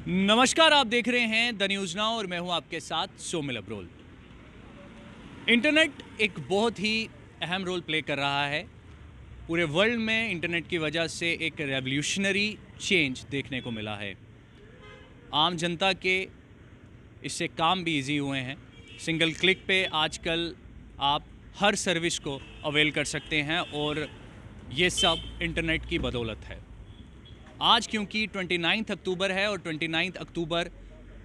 नमस्कार, आप देख रहे हैं द न्यूज़ नाउ और मैं हूं आपके साथ सोमिल अब्रोल। इंटरनेट एक बहुत ही अहम रोल प्ले कर रहा है। पूरे वर्ल्ड में इंटरनेट की वजह से एक रेवोल्यूशनरी चेंज देखने को मिला है। आम जनता के इससे काम भी इजी हुए हैं। सिंगल क्लिक पे आजकल आप हर सर्विस को अवेल कर सकते हैं और ये सब इंटरनेट की बदौलत है। आज क्योंकि 29 अक्टूबर है और 29 अक्टूबर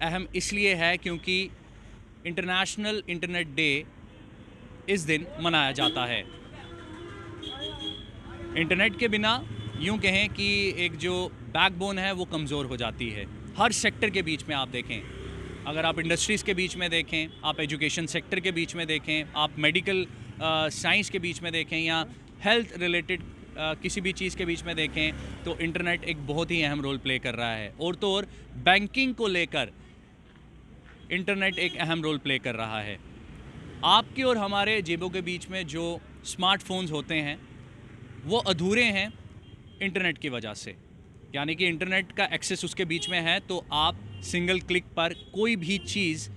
अहम इसलिए है क्योंकि इंटरनेशनल इंटरनेट डे इस दिन मनाया जाता है। इंटरनेट के बिना यूं कहें कि एक जो बैकबोन है वो कमज़ोर हो जाती है। हर सेक्टर के बीच में आप देखें, अगर आप इंडस्ट्रीज़ के बीच में देखें, आप एजुकेशन सेक्टर के बीच में देखें, आप मेडिकल साइंस के बीच में देखें या हेल्थ रिलेटेड किसी भी चीज़ के बीच में देखें, तो इंटरनेट एक बहुत ही अहम रोल प्ले कर रहा है। और तो और बैंकिंग को लेकर इंटरनेट एक अहम रोल प्ले कर रहा है। आपके और हमारे जेबों के बीच में जो स्मार्टफोन्स होते हैं वो अधूरे हैं इंटरनेट की वजह से। यानी कि इंटरनेट का एक्सेस उसके बीच में है तो आप सिंगल क्लिक पर कोई भी चीज़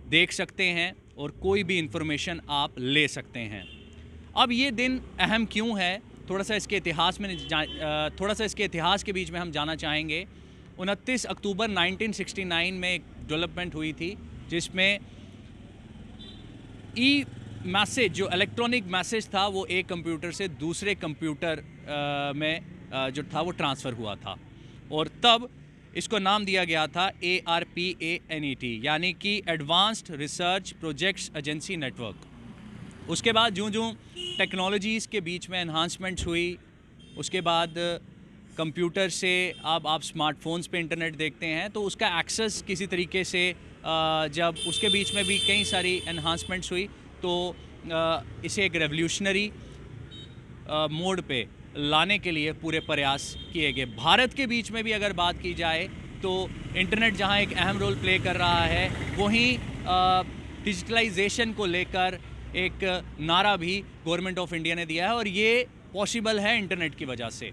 देख सकते हैं और कोई भी इंफॉर्मेशन आप ले सकते हैं। अब ये दिन अहम क्यों है, थोड़ा सा इसके इतिहास के बीच में हम जाना चाहेंगे। 29 अक्टूबर 1969 में एक डेवलपमेंट हुई थी जिसमें ई मैसेज, जो इलेक्ट्रॉनिक मैसेज था, वो एक कंप्यूटर से दूसरे कंप्यूटर में जो था वो ट्रांसफ़र हुआ था और तब इसको नाम दिया गया था ARPANET, यानी कि advanced research projects agency network. उसके बाद जूँ टेक्नोलॉजीज़ के बीच में एनहांसमेंट्स हुई, उसके बाद कंप्यूटर से अब आप स्मार्टफोन्स पे इंटरनेट देखते हैं तो उसका एक्सेस किसी तरीके से जब उसके बीच में भी कई सारी एनहांसमेंट्स हुई तो इसे एक रेवोल्यूशनरी मोड पे लाने के लिए पूरे प्रयास किए गए। भारत के बीच में भी अगर बात की जाए तो इंटरनेट जहां एक अहम रोल प्ले कर रहा है, वहीं डिजिटलाइजेशन को लेकर एक नारा भी गवर्नमेंट ऑफ इंडिया ने दिया है और ये पॉसिबल है इंटरनेट की वजह से।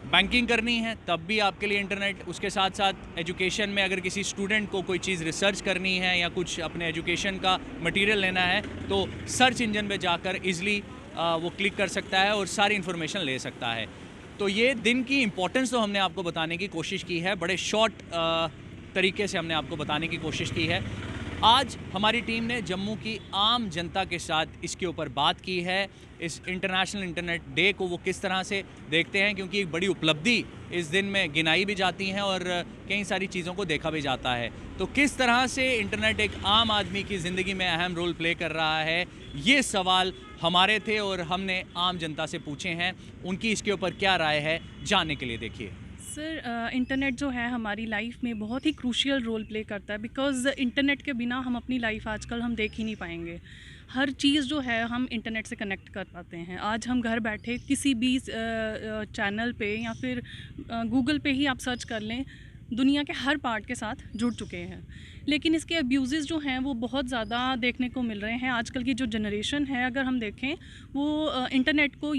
बैंकिंग करनी है तब भी आपके लिए इंटरनेट, उसके साथ साथ एजुकेशन में अगर किसी स्टूडेंट को कोई चीज़ रिसर्च करनी है या कुछ अपने एजुकेशन का मटेरियल लेना है तो सर्च इंजन पे जाकर इजली वो क्लिक कर सकता है और सारी इन्फॉर्मेशन ले सकता है। तो ये दिन की इम्पोर्टेंस तो हमने आपको बताने की कोशिश की है, बड़े शॉर्ट तरीके से हमने आपको बताने की कोशिश की है। आज हमारी टीम ने जम्मू की आम जनता के साथ इसके ऊपर बात की है। इस इंटरनेशनल इंटरनेट डे को वो किस तरह से देखते हैं, क्योंकि एक बड़ी उपलब्धि इस दिन में गिनाई भी जाती हैं और कई सारी चीज़ों को देखा भी जाता है। तो किस तरह से इंटरनेट एक आम आदमी की ज़िंदगी में अहम रोल प्ले कर रहा है, ये सवाल हमारे थे और हमने आम जनता से पूछे हैं। उनकी इसके ऊपर क्या राय है, जानने के लिए देखिए। सर, इंटरनेट जो है हमारी लाइफ में बहुत ही क्रूशियल रोल प्ले करता है, बिकॉज़ इंटरनेट के बिना हम अपनी लाइफ आजकल हम देख ही नहीं पाएंगे। हर चीज़ जो है हम इंटरनेट से कनेक्ट कर पाते हैं। आज हम घर बैठे किसी भी चैनल पे या फिर गूगल पे ही आप सर्च कर लें, दुनिया के हर पार्ट के साथ जुड़ चुके हैं। लेकिन इसके अब्यूज़ेस जो हैं वो बहुत ज़्यादा देखने को मिल रहे हैं। आजकल की जो जनरेशन है, अगर हम देखें, वो इंटरनेट को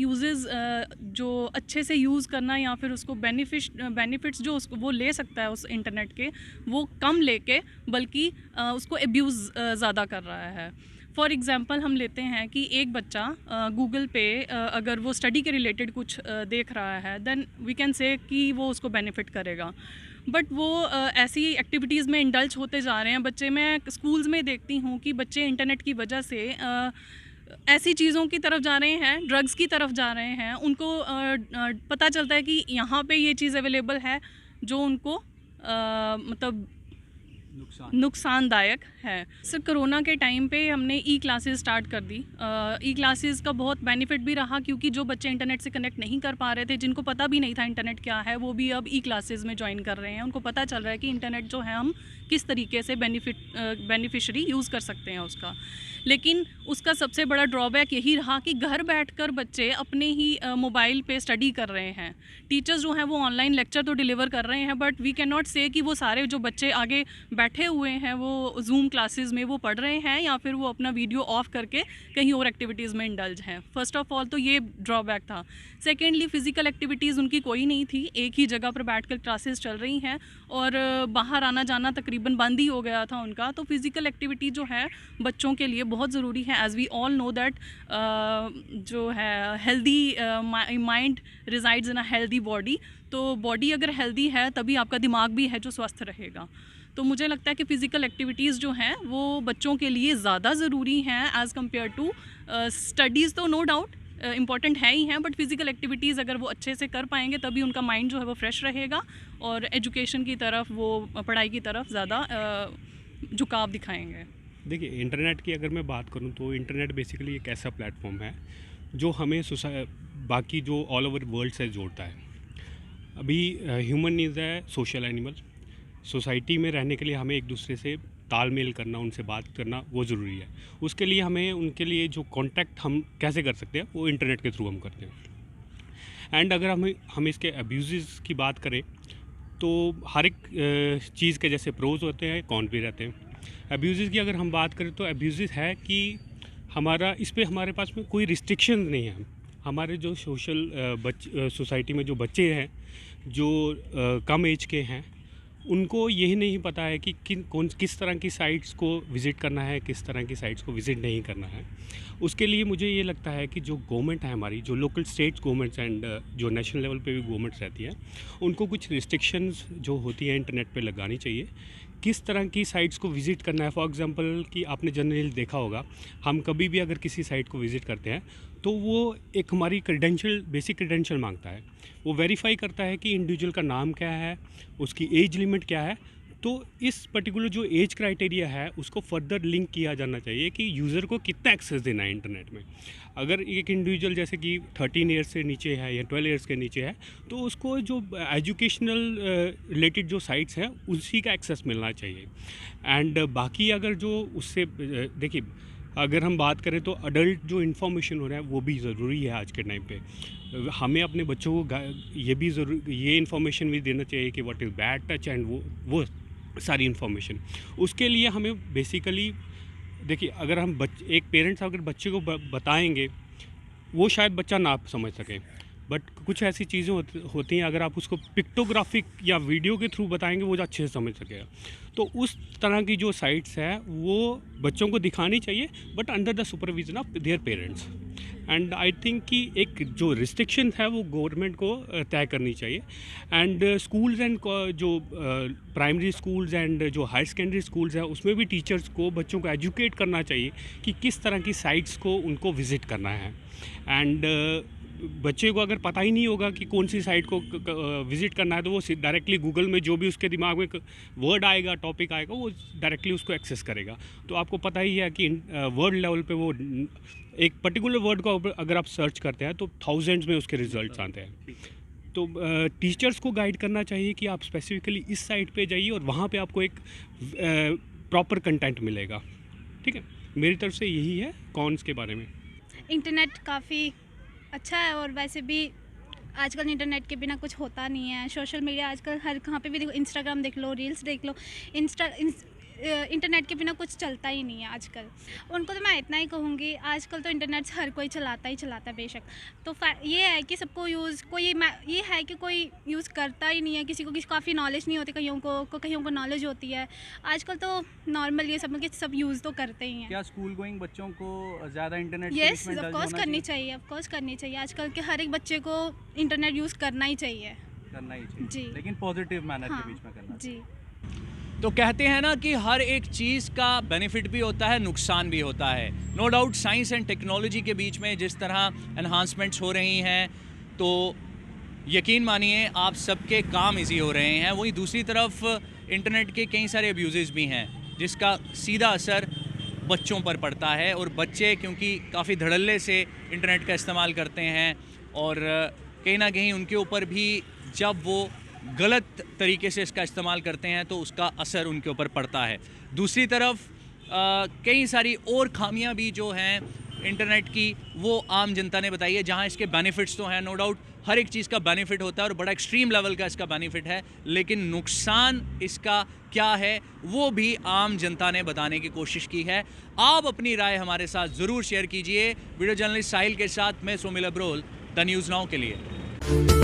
जो अच्छे से यूज़ करना या फिर उसको बेनिफिट्स जो उसको वो ले सकता है उस इंटरनेट के, वो कम लेके बल्कि उसको अब्यूज़ ज़्यादा कर रहा है। फॉर एग्ज़ाम्पल हम लेते हैं कि एक बच्चा गूगल पे अगर वो स्टडी के रिलेटेड कुछ देख रहा है, देन वी कैन से कि वो उसको बेनिफिट करेगा। बट वो ऐसी एक्टिविटीज़ में इंडल्ज होते जा रहे हैं बच्चे। मैं स्कूल्स में देखती हूँ कि बच्चे इंटरनेट की वजह से ऐसी चीज़ों की तरफ जा रहे हैं, ड्रग्स की तरफ जा रहे हैं। उनको पता चलता है कि यहाँ पे ये चीज़ अवेलेबल है जो उनको मतलब नुकसानदायक है। सर, कोरोना के टाइम पे हमने ई क्लासेस स्टार्ट कर दी। ई क्लासेस का बहुत बेनिफिट भी रहा, क्योंकि जो बच्चे इंटरनेट से कनेक्ट नहीं कर पा रहे थे, जिनको पता भी नहीं था इंटरनेट क्या है, वो भी अब ई क्लासेस में ज्वाइन कर रहे हैं। उनको पता चल रहा है कि इंटरनेट जो है हम किस तरीके से बेनिफिशरी यूज़ कर सकते हैं उसका। लेकिन उसका सबसे बड़ा ड्रॉबैक यही रहा कि घर बैठकर बच्चे अपने ही मोबाइल पे स्टडी कर रहे हैं। टीचर्स जो हैं वो ऑनलाइन लेक्चर तो डिलीवर कर रहे हैं, बट वी कैन नॉट से कि वो सारे जो बच्चे आगे बैठे हुए हैं वो जूम क्लासेस में वो पढ़ रहे हैं या फिर वो अपना वीडियो ऑफ करके कहीं और एक्टिविटीज़ में इंडल्ज हैं। फर्स्ट ऑफ ऑल तो ये ड्रॉबैक था। सेकेंडली, फ़िज़िकल एक्टिविटीज़ उनकी कोई नहीं थी, एक ही जगह पर बैठकर क्लासेस चल रही हैं और बाहर आना जाना तकरीबन बंद ही हो गया था उनका। तो फिज़िकल एक्टिविटी जो है बच्चों के लिए बहुत ज़रूरी है। As we all know that जो है healthy mind resides in a healthy body. तो बॉडी अगर हेल्दी है तभी आपका दिमाग भी है जो स्वस्थ रहेगा। तो मुझे लगता है कि फ़िज़िकल एक्टिविटीज़ जो हैं वो बच्चों के लिए ज़्यादा ज़रूरी हैं एज़ कम्पेयर टू स्टडीज़। तो नो डाउट इम्पॉर्टेंट है ही हैं, बट फ़िज़िकल एक्टिविटीज़ अगर वो अच्छे से कर पाएंगे तभी उनका माइंड जो है वो फ्रेश रहेगा और एजुकेशन की तरफ, वो पढ़ाई की तरफ ज़्यादा झुकाव दिखाएंगे। देखिए, इंटरनेट की अगर मैं बात करूं तो इंटरनेट बेसिकली एक ऐसा प्लेटफॉर्म है जो हमें बाकी जो ऑल ओवर वर्ल्ड से जोड़ता है। अभी ह्यूमन इज़ है सोशल एनिमल। सोसाइटी में रहने के लिए हमें एक दूसरे से तालमेल करना, उनसे बात करना वो ज़रूरी है। उसके लिए हमें उनके लिए जो कांटेक्ट हम कैसे कर सकते हैं वो इंटरनेट के थ्रू हम करते हैं। एंड अगर हम इसके अब्यूज़ की बात करें तो हर एक चीज़ के जैसे प्रोज होते हैं, कॉन भी रहते हैं। अब्यूज़ की अगर हम बात करें तो अब्यूज़ है कि हमारे पास में कोई रिस्ट्रिक्शन नहीं है। हमारे जो सोसाइटी में जो बच्चे हैं जो कम एज के हैं उनको यही नहीं पता है कि किस तरह की साइट्स को विज़िट करना है, किस तरह की साइट्स को विज़िट नहीं करना है। उसके लिए मुझे ये लगता है कि जो गवर्नमेंट है हमारी, जो लोकल स्टेट गवर्नमेंट्स एंड जो नेशनल लेवल पे भी गवर्नमेंट्स रहती है, उनको कुछ रिस्ट्रिक्शंस जो होती हैं इंटरनेट पे लगानी चाहिए। किस तरह की साइट्स को विज़िट करना है। फॉर एग्जांपल कि आपने जनरली देखा होगा, हम कभी भी अगर किसी साइट को विज़िट करते हैं तो वो एक हमारी बेसिक क्रेडेंशियल मांगता है। वो वेरीफाई करता है कि इंडिविजुअल का नाम क्या है, उसकी एज लिमिट क्या है। तो इस पर्टिकुलर जो एज क्राइटेरिया है उसको फर्दर लिंक किया जाना चाहिए कि यूज़र को कितना एक्सेस देना है इंटरनेट में। अगर एक इंडिविजुअल जैसे कि 13 ईयर्स से नीचे है या 12 ईयर्स के नीचे है तो उसको जो एजुकेशनल रिलेटेड जो साइट्स हैं उसी का एक्सेस मिलना चाहिए। एंड बाकी अगर जो उससे देखिए, अगर हम बात करें तो अडल्ट जो इन्फॉर्मेशन हो रहा है वो भी ज़रूरी है आज के टाइम पे। हमें अपने बच्चों को ये इन्फॉर्मेशन भी देना चाहिए कि what is bad touch and वो सारी इन्फॉर्मेशन। उसके लिए हमें बेसिकली देखिए, अगर हम एक पेरेंट्स अगर बच्चे को बताएंगे वो शायद बच्चा ना समझ सके, बट कुछ ऐसी चीज़ें होती हैं अगर आप उसको पिक्टोग्राफिक या वीडियो के थ्रू बताएंगे वो अच्छे से समझ सकेगा। तो उस तरह की जो साइट्स है वो बच्चों को दिखानी चाहिए, but under the supervision of their parents. And I think कि एक जो रिस्ट्रिक्शन है वो गवर्नमेंट को तय करनी चाहिए। एंड स्कूल्स एंड जो प्राइमरी स्कूल्स एंड जो हायर सेकेंडरी स्कूल्स हैं उसमें भी टीचर्स को बच्चों को एजुकेट करना चाहिए कि किस तरह की साइट्स को उनको विज़िट करना है। एंड बच्चे को अगर पता ही नहीं होगा कि कौन सी साइट को विज़िट करना है तो वो डायरेक्टली गूगल में जो भी उसके दिमाग में वर्ड आएगा, टॉपिक आएगा, वो डायरेक्टली उसको एक्सेस करेगा। तो आपको पता ही है कि वर्ल्ड लेवल पे वो एक पर्टिकुलर वर्ड को अगर आप सर्च करते हैं तो थाउजेंड्स में उसके रिजल्ट्स आते हैं। तो टीचर्स को गाइड करना चाहिए कि आप स्पेसिफिकली इस साइट पे जाइए और वहाँ पे आपको एक प्रॉपर कंटेंट मिलेगा। ठीक है, मेरी तरफ से यही है कॉन्स के बारे में। इंटरनेट काफ़ी अच्छा है और वैसे भी आजकल इंटरनेट के बिना कुछ होता नहीं है। सोशल मीडिया आजकल हर कहाँ पे भी देखो, इंस्टाग्राम देख लो, रील्स देख लो, इंटरनेट के बिना कुछ चलता ही नहीं है आजकल। उनको तो मैं इतना ही कहूँगी, आजकल तो इंटरनेट हर कोई चलाता ही चलाता है बेशक। तो ये है कि सबको ये है कि कोई यूज़ करता ही नहीं है, किसी को काफ़ी नॉलेज नहीं होती, कईयों को नॉलेज होती है। आजकल तो नॉर्मल ये सब यूज़ तो करते ही हैं। क्या स्कूल गोइंग बच्चों को ज़्यादा इंटरनेट यस, ऑफ कोर्स करनी चाहिए। आजकल के हर एक बच्चे को इंटरनेट यूज़ करना ही चाहिए जी, लेकिन पॉजिटिव मैनर हाँ, के बीच में करना जी। तो कहते हैं ना कि हर एक चीज़ का बेनिफिट भी होता है, नुकसान भी होता है। No doubt science and technology के बीच में जिस तरह एनहांसमेंट्स हो रही हैं तो यकीन मानिए आप सबके काम इजी हो रहे हैं। वहीं दूसरी तरफ इंटरनेट के कई सारे अब्यूज़ भी हैं जिसका सीधा असर बच्चों पर पड़ता है। और बच्चे क्योंकि काफ़ी धड़ल्ले से इंटरनेट का इस्तेमाल करते हैं और कहीं ना कहीं उनके ऊपर भी जब वो गलत तरीके से इसका इस्तेमाल करते हैं तो उसका असर उनके ऊपर पड़ता है। दूसरी तरफ कई सारी और खामियां भी जो हैं इंटरनेट की वो आम जनता ने बताई है, जहां इसके बेनिफिट्स तो हैं, नो डाउट हर एक चीज़ का बेनिफिट होता है और बड़ा एक्सट्रीम लेवल का इसका बेनिफिट है, लेकिन नुकसान इसका क्या है वो भी आम जनता ने बताने की कोशिश की है। आप अपनी राय हमारे साथ ज़रूर शेयर कीजिए। वीडियो जर्नलिस्ट साहिल के साथ मैं Somil Abrol, the news now के लिए।